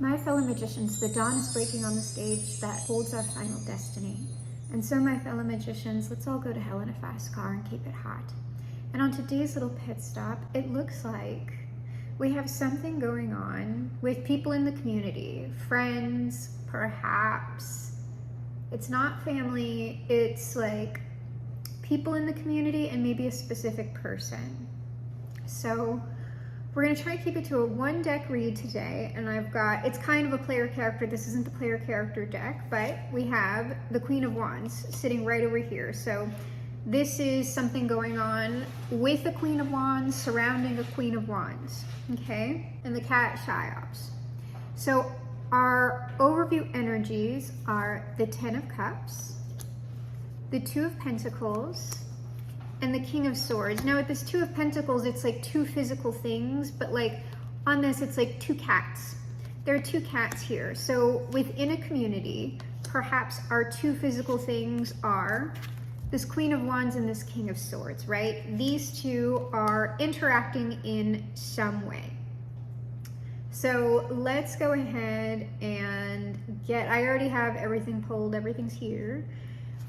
My fellow magicians, the dawn is breaking on the stage that holds our final destiny. And so my fellow magicians, let's all go to hell in a fast car and keep it hot. And on today's little pit stop, it looks like we have something going on with people in the community, friends, perhaps. It's not family, it's like people in the community and maybe a specific person. So we're gonna try to keep it to a 1-deck read today, and it's kind of a player character. This isn't the player character deck, but we have the Queen of Wands sitting right over here. So this is something going on with the Queen of Wands, surrounding a Queen of Wands, okay? And the cat Cheops. So our overview energies are the 10 of Cups, the 2 of Pentacles, and the King of Swords. Now with this 2 of Pentacles, it's like 2 physical things, but like on this, it's like 2 cats. There are 2 cats here. So within a community, perhaps our 2 physical things are this Queen of Wands and this King of Swords, right? These 2 are interacting in some way. So let's go ahead and I already have everything pulled, everything's here.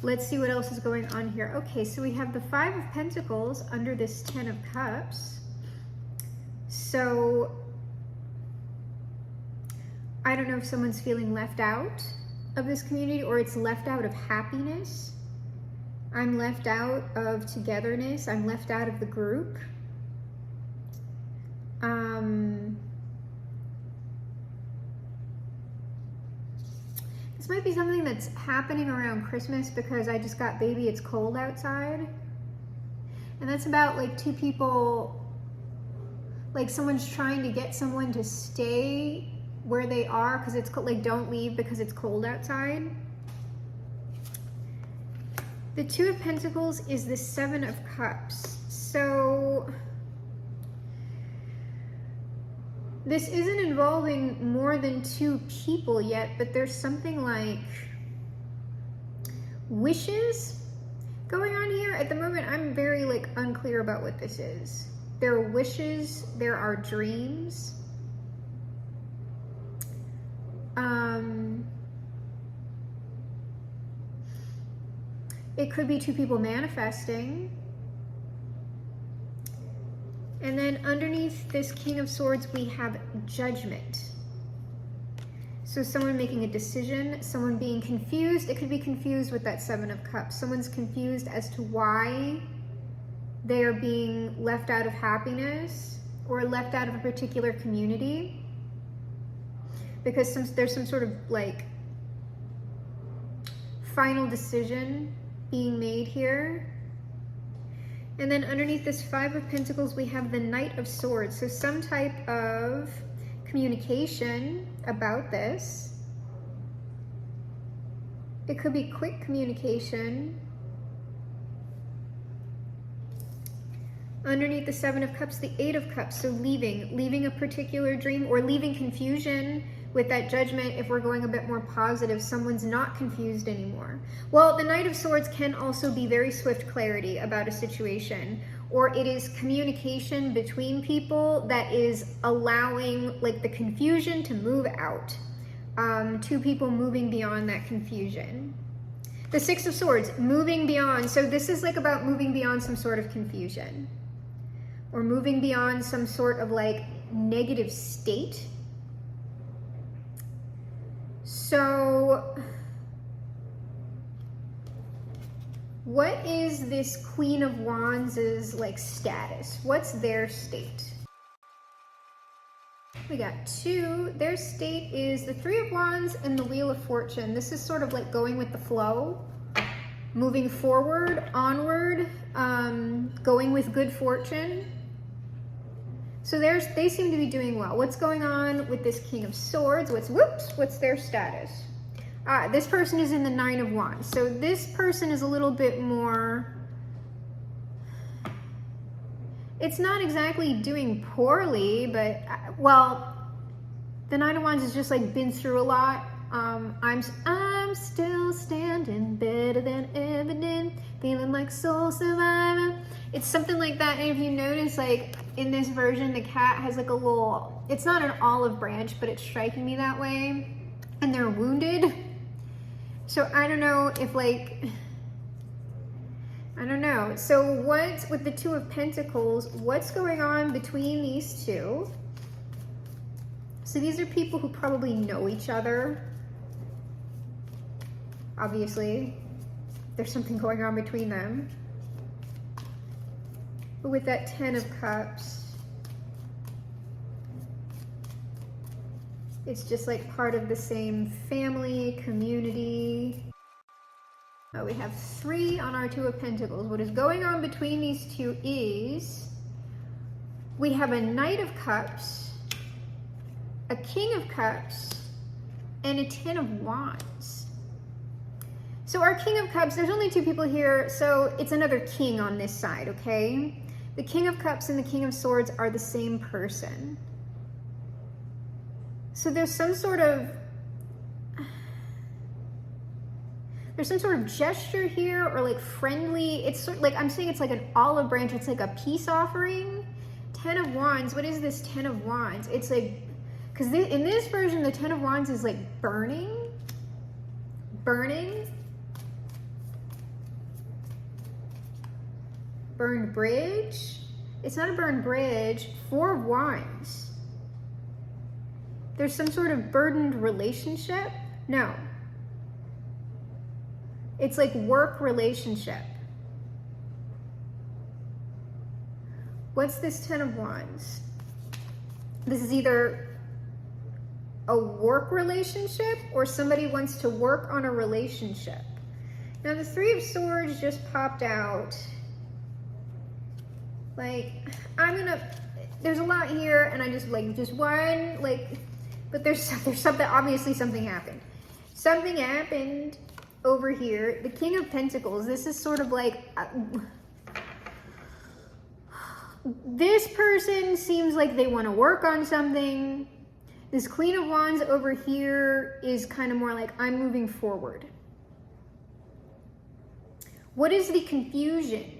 Let's see what else is going on here. Okay, so we have the 5 of Pentacles under this 10 of Cups. So I don't know if someone's feeling left out of this community, or it's left out of happiness. I'm left out of togetherness. I'm left out of the group. This might be something that's happening around Christmas because I just got Baby It's Cold Outside. And that's about like 2 people, like someone's trying to get someone to stay where they are because it's like, don't leave because it's cold outside. The 2 of Pentacles is the 7 of Cups. So this isn't involving more than 2 people yet, but there's something like wishes going on here. At the moment, I'm very like unclear about what this is. There are wishes, there are dreams. It could be 2 people manifesting. And then underneath this King of Swords, we have Judgment. So someone making a decision, someone being confused. It could be confused with that 7 of Cups. Someone's confused as to why they are being left out of happiness or left out of a particular community. Because there's some sort of like final decision being made here. And then underneath this 5 of Pentacles, we have the Knight of Swords. So some type of communication about this. It could be quick communication. Underneath the 7 of Cups, the 8 of Cups. So leaving a particular dream or leaving confusion with that Judgment. If we're going a bit more positive, someone's not confused anymore. Well, the Knight of Swords can also be very swift clarity about a situation, or it is communication between people that is allowing like the confusion to move out. 2 people moving beyond that confusion. The 6 of Swords, moving beyond. So this is like about moving beyond some sort of confusion, or moving beyond some sort of like negative state. So what is this Queen of Wands' like status? What's their state? We got 2. Their state is the 3 of Wands and the Wheel of Fortune. This is sort of like going with the flow, moving forward, onward, going with good fortune. So they seem to be doing well. What's going on with this King of Swords? What's their status? This person is in the 9 of Wands. So this person is a little bit more, it's not exactly doing poorly, but well, the 9 of Wands has just like been through a lot. I'm still standing better than ever did, feeling like soul survivor. It's something like that. And if you notice, like in this version, the cat has like a little It's not an olive branch, but it's striking me that way. And they're wounded. So I don't know if like, I don't know. So what, with the Two of Pentacles, what's going on between these two? So these are people who probably know each other. Obviously, there's something going on between them. But with that Ten of Cups, it's just like part of the same family, community. Oh, we have 3 on our Two of Pentacles. What is going on between these two is we have a Knight of Cups, a King of Cups, and a Ten of Wands. So our King of Cups, there's only 2 people here, so it's another king on this side, okay? The King of Cups and the King of Swords are the same person. So there's some sort of gesture here, or like friendly. It's sort of like, I'm saying it's like an olive branch. It's like a peace offering. Ten of Wands. What is this Ten of Wands? It's like, because in this version, the Ten of Wands is like burning. Burned bridge. It's not a burned bridge. 4 of Wands. There's some sort of burdened relationship. No. It's like work relationship. What's this Ten of Wands? This is either a work relationship or somebody wants to work on a relationship. Now the Three of Swords just popped out. Like, there's a lot here, and I just one, like, but there's something, obviously something happened. Something happened over here. The King of Pentacles, this is sort of like, this person seems like they want to work on something. This Queen of Wands over here is kind of more like, I'm moving forward. What is the confusion?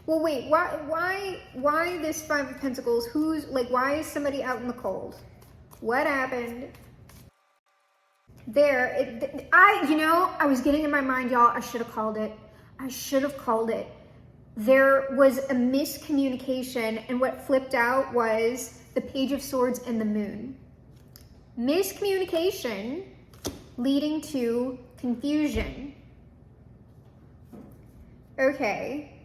Well, wait, why this Five of Pentacles? Who's, like, why is somebody out in the cold? What happened? There, I was getting in my mind, y'all, I should have called it. There was a miscommunication, and what flipped out was the Page of Swords and the Moon. Miscommunication leading to confusion. Okay.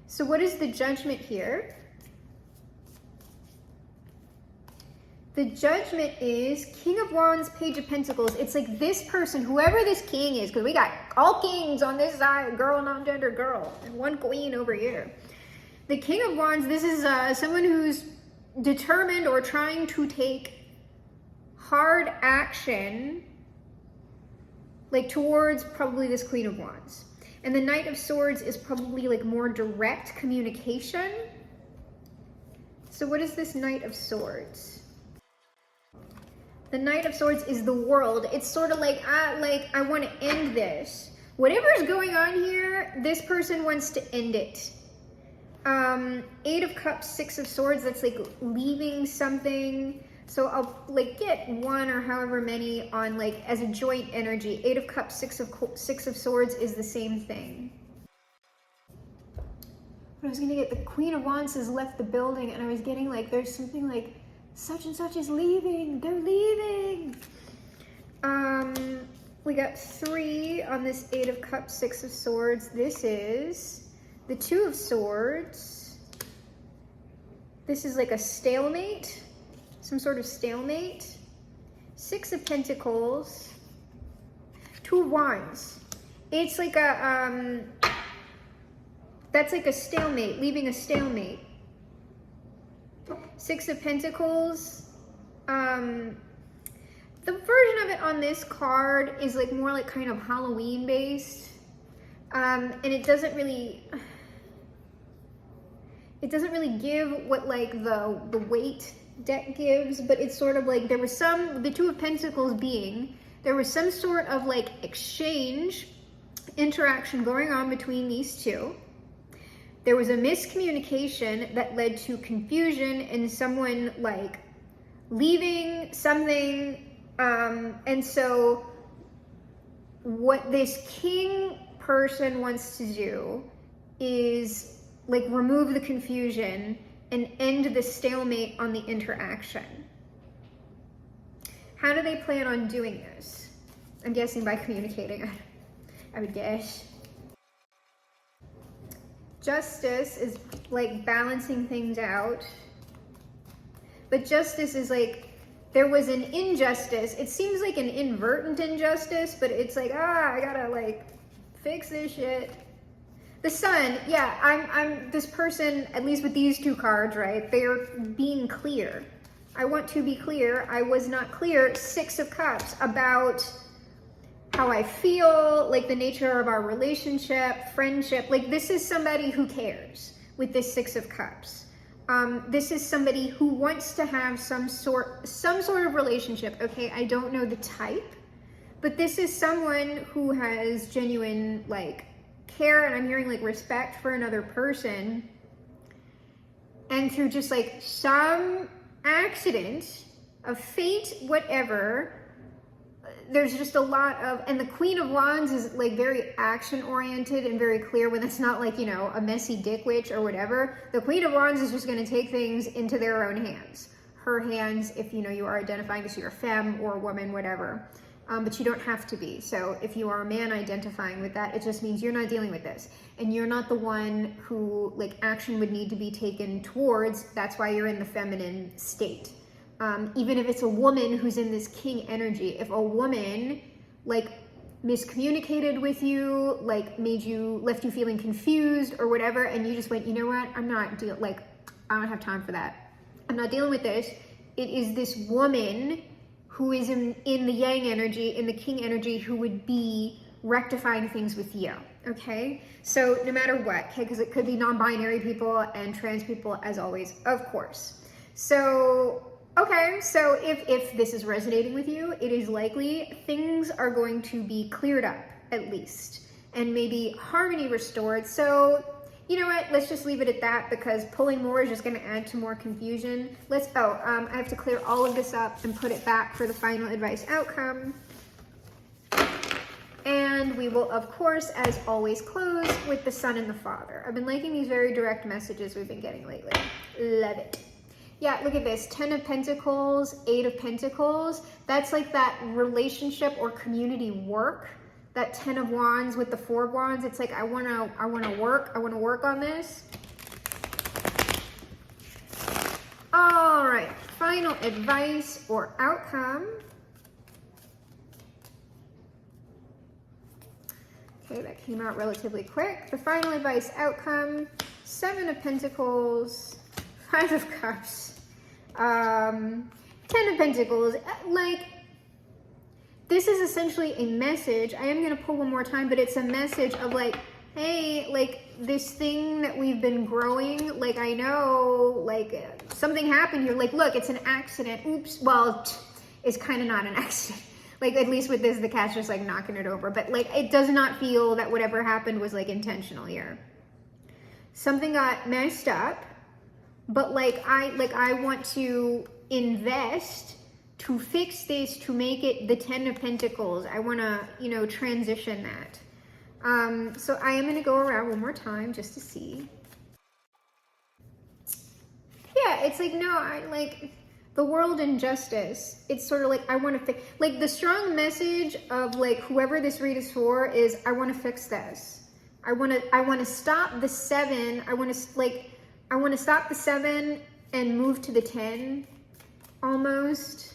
So what is the Judgment here? The Judgment is King of Wands, Page of Pentacles. It's like this person, whoever this king is, because we got all kings on this side, girl, non-gender girl, and one queen over here. The King of Wands, this is someone who's determined or trying to take hard action, like towards probably this Queen of Wands. And the Knight of Swords is probably like more direct communication. So what is this Knight of Swords? The Knight of Swords is the world. It's sort of like, I want to end this. Whatever's going on here, this person wants to end it. 8 of Cups, 6 of Swords, that's like leaving something. So I'll like get 1 or however many on like as a joint energy. 8 of Cups, 6 of Swords is the same thing. But I was gonna get the Queen of Wands has left the building, and I was getting like, there's something like, such and such is leaving, they're leaving. We got 3 on this 8 of Cups, 6 of Swords. This is the 2 of Swords. This is like a stalemate, some sort of stalemate. 6 of Pentacles, 2 of Wands. It's like a, that's like a stalemate, leaving a stalemate. 6 of Pentacles. The version of it on this card is like more like kind of Halloween based. And it doesn't really give what like the weight deck gives, but it's sort of like there was the 2 of Pentacles being, there was some sort of like exchange, interaction going on between these two. there was a miscommunication that led to confusion and someone like leaving something. And so what this king person wants to do is like remove the confusion and end the stalemate on the interaction. How do they plan on doing this? I'm guessing by communicating, I would guess. Justice is like balancing things out. But justice is like, there was an injustice. It seems like an inadvertent injustice, but it's like, I gotta like fix this shit. The Sun, yeah, I'm this person, at least with these two cards, right? They're being clear. I want to be clear. I was not clear, 6 of Cups, about how I feel, like the nature of our relationship, friendship. Like this is somebody who cares with this 6 of Cups. This is somebody who wants to have some sort of relationship. Okay, I don't know the type, but this is someone who has genuine like care, and I'm hearing like respect for another person. And through just like some accident of fate, whatever, there's just a lot of, and the Queen of Wands is like very action oriented and very clear when it's not like, you know, a messy dick witch or whatever. The Queen of Wands is just going to take things into their own hands. Her hands, if you know you are identifying as you're a femme or a woman, whatever. But you don't have to be. So if you are a man identifying with that, it just means you're not dealing with this. And you're not the one who like action would need to be taken towards. That's why you're in the feminine state. Even if it's a woman who's in this king energy, if a woman like miscommunicated with you, like left you feeling confused or whatever, and you just went, you know what, I don't have time for that. I'm not dealing with this. It is this woman who is in the yang energy, in the king energy, who would be rectifying things with you, okay? So no matter what, okay, because it could be non-binary people and trans people as always, of course. So, okay, so if this is resonating with you, it is likely things are going to be cleared up, at least, and maybe harmony restored. So, you know what, let's just leave it at that, because pulling more is just going to add to more confusion. I have to clear all of this up and put it back for the final advice outcome. And we will, of course, as always, close with the Sun and the Father. I've been liking these very direct messages we've been getting lately. Love it. Yeah, look at this. 10 of Pentacles, 8 of Pentacles. That's like that relationship or community work. That 10 of Wands with the 4 of Wands. It's like, I wanna work on this. All right, final advice or outcome. Okay, that came out relatively quick. The final advice outcome, 7 of Pentacles, 5 of Cups, 10 of Pentacles. Like, this is essentially a message. I am going to pull one more time, but it's a message of like, hey, like this thing that we've been growing, like I know, like something happened here. Like, look, it's an accident. Oops. Well, it's kind of not an accident. Like, at least with this, the cat's just like knocking it over. But like, it does not feel that whatever happened was like intentional here. Something got messed up, but like I want to invest to fix this, to make it the 10 of Pentacles. I want to, you know, transition that. So I am going to go around one more time just to see. Yeah, it's like, no, I like the world and justice. It's sort of like, I want to fix, like the strong message of like whoever this read is for is, I want to fix this. I want to stop the 7. I want to stop the 7 and move to the 10 almost.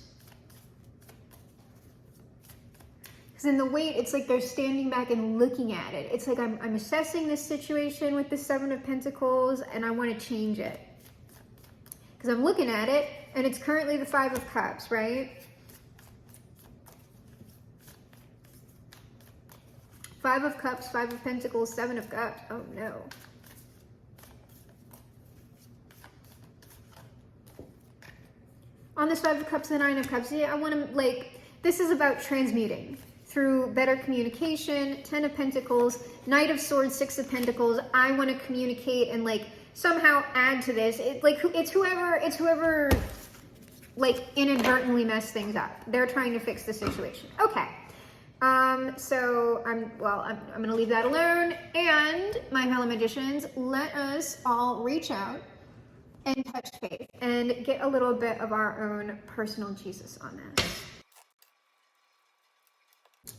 Because in the weight, it's like they're standing back and looking at it. It's like I'm assessing this situation with the 7 of Pentacles, and I want to change it. Because I'm looking at it, and it's currently the 5 of Cups, right? 5 of Cups, 5 of Pentacles, 7 of Cups. Oh no. On this 5 of Cups, the 9 of Cups, yeah, I want to, like, this is about transmuting through better communication. 10 of Pentacles, Knight of Swords, 6 of Pentacles. I want to communicate and like somehow add to this. It's whoever like inadvertently messed things up. They're trying to fix the situation. Okay. So I'm gonna leave that alone. And my fellow magicians, let us all reach out and touch faith and get a little bit of our own personal Jesus on this.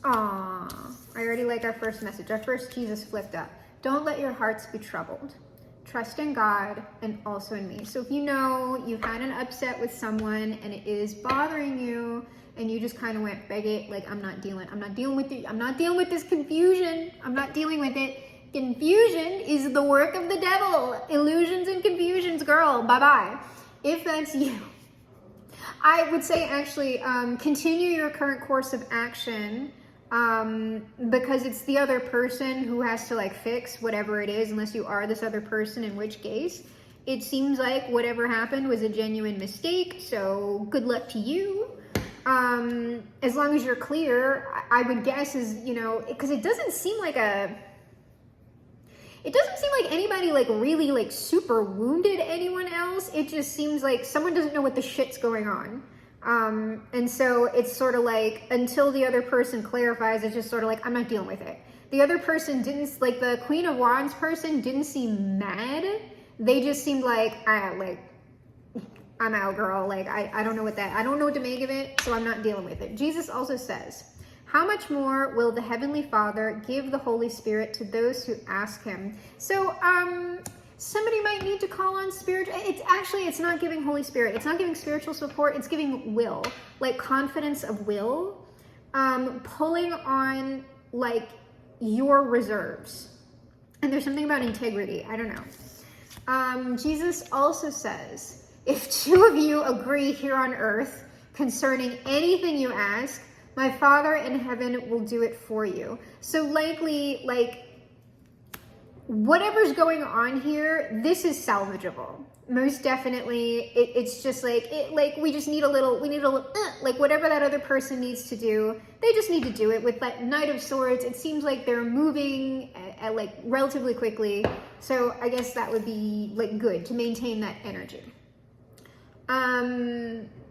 Aww, I already like our first message. Our first Jesus flipped up. Don't let your hearts be troubled. Trust in God and also in me. So if you know you've had an upset with someone and it is bothering you and you just kind of went, Beggett, like I'm not dealing with it. I'm not dealing with this confusion. I'm not dealing with it. Confusion is the work of the devil. Illusions and confusions, girl. Bye-bye. If that's you, I would say actually continue your current course of action because it's the other person who has to like fix whatever it is, unless you are this other person, in which case it seems like whatever happened was a genuine mistake. So good luck to you. As long as you're clear, I would guess is, you know, because it doesn't seem like anybody like really like super wounded anyone else. It just seems like someone doesn't know what the shit's going on. And so it's sort of like until the other person clarifies, it's just sort of like, I'm not dealing with it. The other person didn't, like the Queen of Wands person didn't seem mad. They just seemed like, I'm out, girl. Like, I don't know I don't know what to make of it, so I'm not dealing with it. Jesus also says, how much more will the Heavenly Father give the Holy Spirit to those who ask him? So, somebody might need to call on spirit. It's not giving Holy Spirit. It's not giving spiritual support. It's giving will, like confidence of will, pulling on like your reserves. And there's something about integrity. I don't know. Jesus also says, if two of you agree here on earth concerning anything you ask, my Father in heaven will do it for you. So likely, like, whatever's going on here, this is salvageable. Most definitely, it's just like, we just need a little, like whatever that other person needs to do, they just need to do it. With that Knight of Swords, it seems like they're moving at like relatively quickly. So I guess that would be like good to maintain that energy.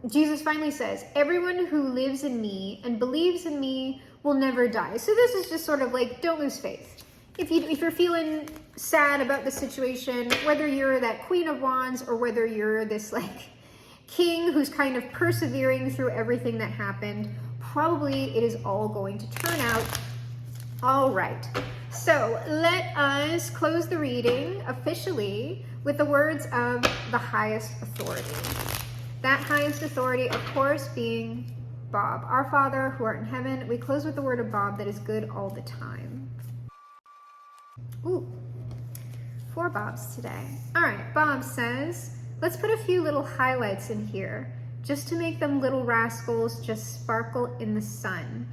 Jesus finally says, everyone who lives in me and believes in me will never die. So this is just sort of like, don't lose faith. If you're feeling sad about the situation, whether you're that Queen of Wands or whether you're this like king who's kind of persevering through everything that happened, probably it is all going to turn out all right. So let us close the reading officially with the words of the highest authority. That highest authority, of course, being Bob. Our Father who art in heaven. We close with the word of Bob that is good all the time. Ooh, 4 Bobs today. All right, Bob says, let's put a few little highlights in here just to make them little rascals just sparkle in the sun.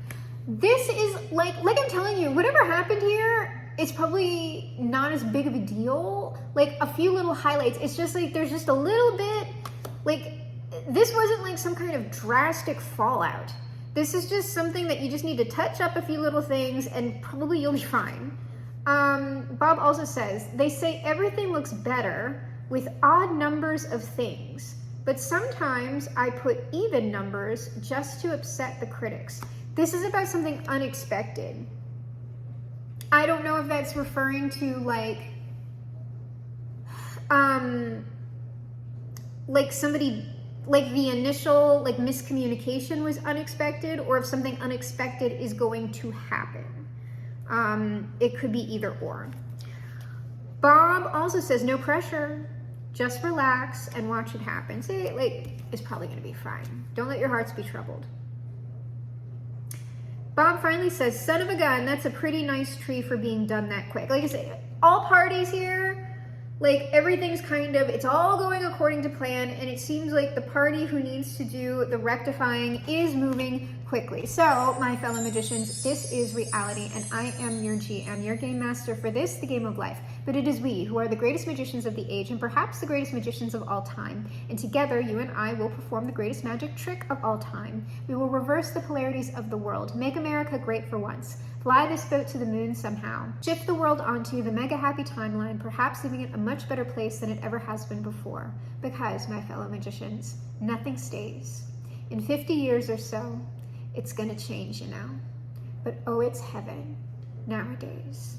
This is like I'm telling you, whatever happened here, it's probably not as big of a deal. Like a few little highlights. It's just like there's just a little bit, like this wasn't like some kind of drastic fallout. This is just something that you just need to touch up a few little things and probably you'll be fine. Bob also says, they say everything looks better with odd numbers of things, but sometimes I put even numbers just to upset the critics. This is about something unexpected. I don't know if that's referring to like somebody, like the initial like miscommunication was unexpected, or if something unexpected is going to happen. It could be either or. Bob also says, no pressure, just relax and watch it happen. Say, like, it's probably going to be fine. Don't let your hearts be troubled. Bob finally says, son of a gun, that's a pretty nice tree for being done that quick. Like I said, all parties here, like everything's kind of, it's all going according to plan, and it seems like the party who needs to do the rectifying is moving quickly. So, my fellow magicians, this is reality, and I am your GM, your game master for this, the game of life. But it is we who are the greatest magicians of the age and perhaps the greatest magicians of all time. And together, you and I will perform the greatest magic trick of all time. We will reverse the polarities of the world, make America great for once, fly this boat to the moon somehow, shift the world onto the mega happy timeline, perhaps leaving it a much better place than it ever has been before. Because, my fellow magicians, nothing stays. In 50 years or so, it's gonna change, you know. But oh, it's heaven nowadays.